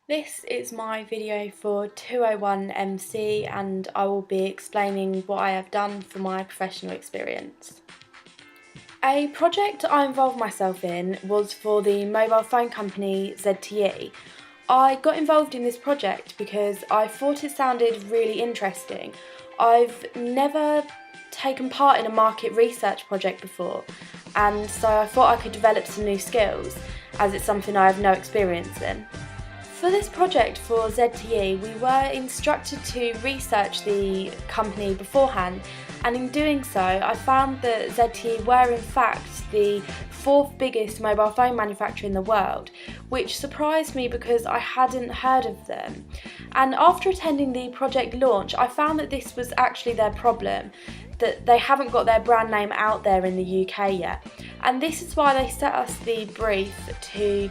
This is my video for 201 MC and I will be explaining what I have done for my professional experience. A project I involved myself in was for the mobile phone company ZTE. I got involved in this project because I thought it sounded really interesting. I've never taken part in a market research project before, and so I thought I could develop some new skills as it's something I have no experience in. For this project for ZTE, we were instructed to research the company beforehand, and in doing so I found that ZTE were in fact the fourth biggest mobile phone manufacturer in the world, which surprised me because I hadn't heard of them. And after attending the project launch, I found that this was actually their problem, that they haven't got their brand name out there in the UK yet. And this is why they set us the brief to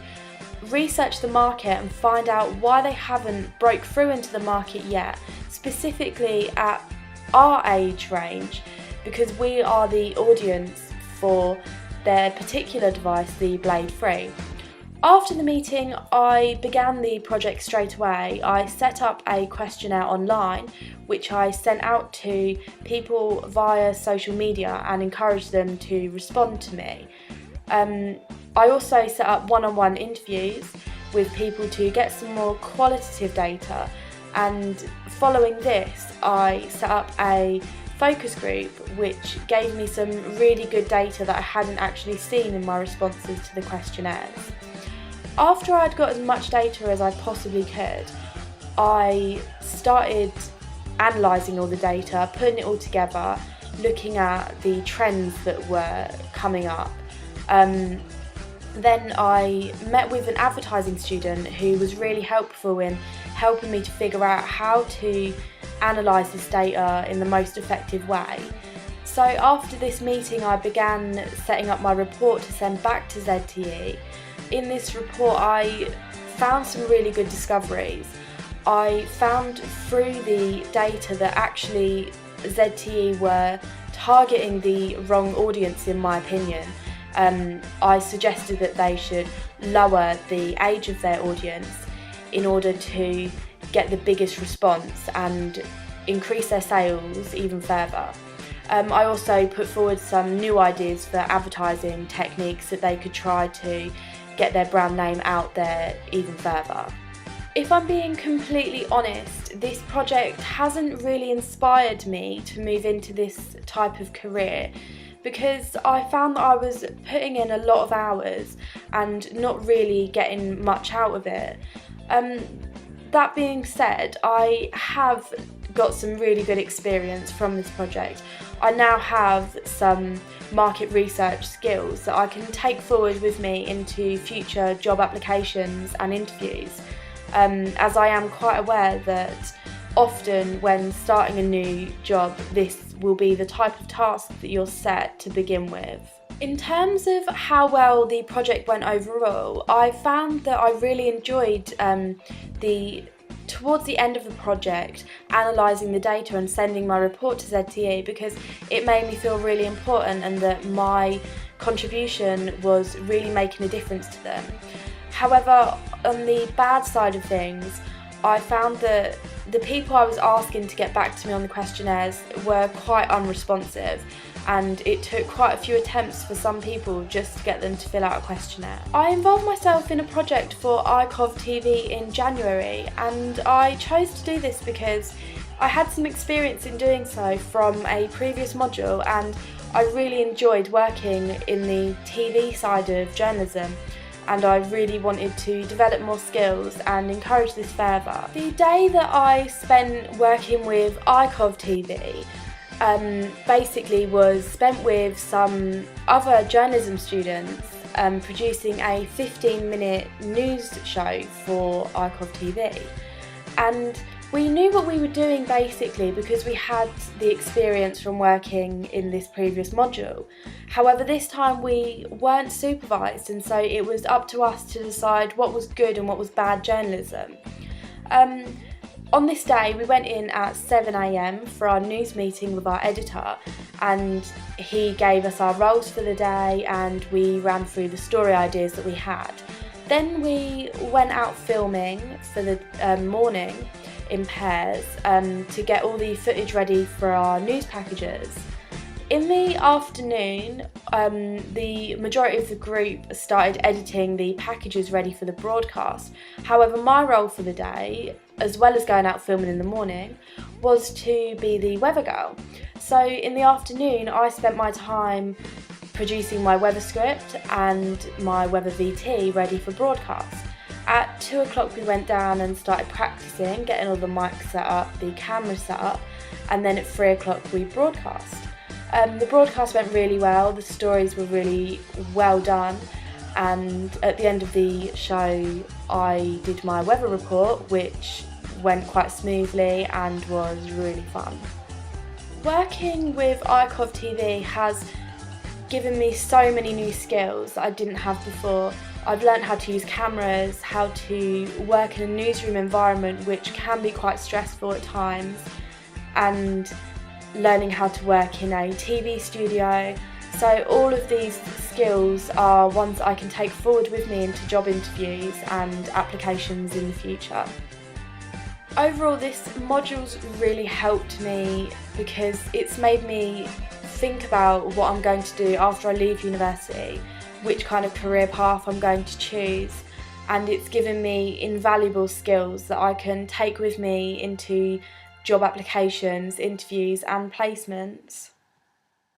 research the market and find out why they haven't broke through into the market yet, specifically at our age range, because we are the audience for their particular device, the Blade 3. After the meeting, I began the project straight away. I set up a questionnaire online, which I sent out to people via social media and encouraged them to respond to me. I also set up one-on-one interviews with people to get some more qualitative data, and following this I set up a focus group which gave me some really good data that I hadn't actually seen in my responses to the questionnaires. After I'd got as much data as I possibly could, I started analysing all the data, putting it all together, looking at the trends that were coming up. Then I met with an advertising student who was really helpful in helping me to figure out how to analyse this data in the most effective way. So after this meeting I began setting up my report to send back to ZTE. In this report I found some really good discoveries. I found through the data that actually ZTE were targeting the wrong audience in my opinion. I suggested that they should lower the age of their audience in order to get the biggest response and increase their sales even further. I also put forward some new ideas for advertising techniques that they could try to get their brand name out there even further. If I'm being completely honest, this project hasn't really inspired me to move into this type of career, because I found that I was putting in a lot of hours and not really getting much out of it. That being said, I have got some really good experience from this project. I now have some market research skills that I can take forward with me into future job applications and interviews, as I am quite aware that often when starting a new job, this will be the type of task that you're set to begin with. In terms of how well the project went overall, I found that I really enjoyed towards the end of the project analysing the data and sending my report to ZTE, because it made me feel really important and that my contribution was really making a difference to them. However, on the bad side of things, I found that the people I was asking to get back to me on the questionnaires were quite unresponsive, and it took quite a few attempts for some people just to get them to fill out a questionnaire. I involved myself in a project for ICOV TV in January, and I chose to do this because I had some experience in doing so from a previous module, and I really enjoyed working in the TV side of journalism, and I really wanted to develop more skills and encourage this further. The day that I spent working with ICOV TV basically was spent with some other journalism students producing a 15-minute news show for ICOV TV. And we knew what we were doing basically because we had the experience from working in this previous module. However, this time we weren't supervised, and so it was up to us to decide what was good and what was bad journalism. On this day we went in at 7 AM for our news meeting with our editor, and he gave us our roles for the day and we ran through the story ideas that we had. Then we went out filming for the morning in pairs to get all the footage ready for our news packages. In the afternoon, the majority of the group started editing the packages ready for the broadcast. However, my role for the day, as well as going out filming in the morning, was to be the weather girl. So in the afternoon, I spent my time producing my weather script and my weather VT ready for broadcast. At 2 o'clock we went down and started practicing, getting all the mics set up, the camera set up, and then at 3 o'clock we broadcast. The broadcast went really well, the stories were really well done, and at the end of the show I did my weather report, which went quite smoothly and was really fun. Working with ICOV TV has given me so many new skills that I didn't have before. I've learnt how to use cameras, how to work in a newsroom environment which can be quite stressful at times, and learning how to work in a TV studio. So all of these skills are ones that I can take forward with me into job interviews and applications in the future. Overall, this module's really helped me because it's made me think about what I'm going to do after I leave university, which kind of career path I'm going to choose, and it's given me invaluable skills that I can take with me into job applications, interviews and placements.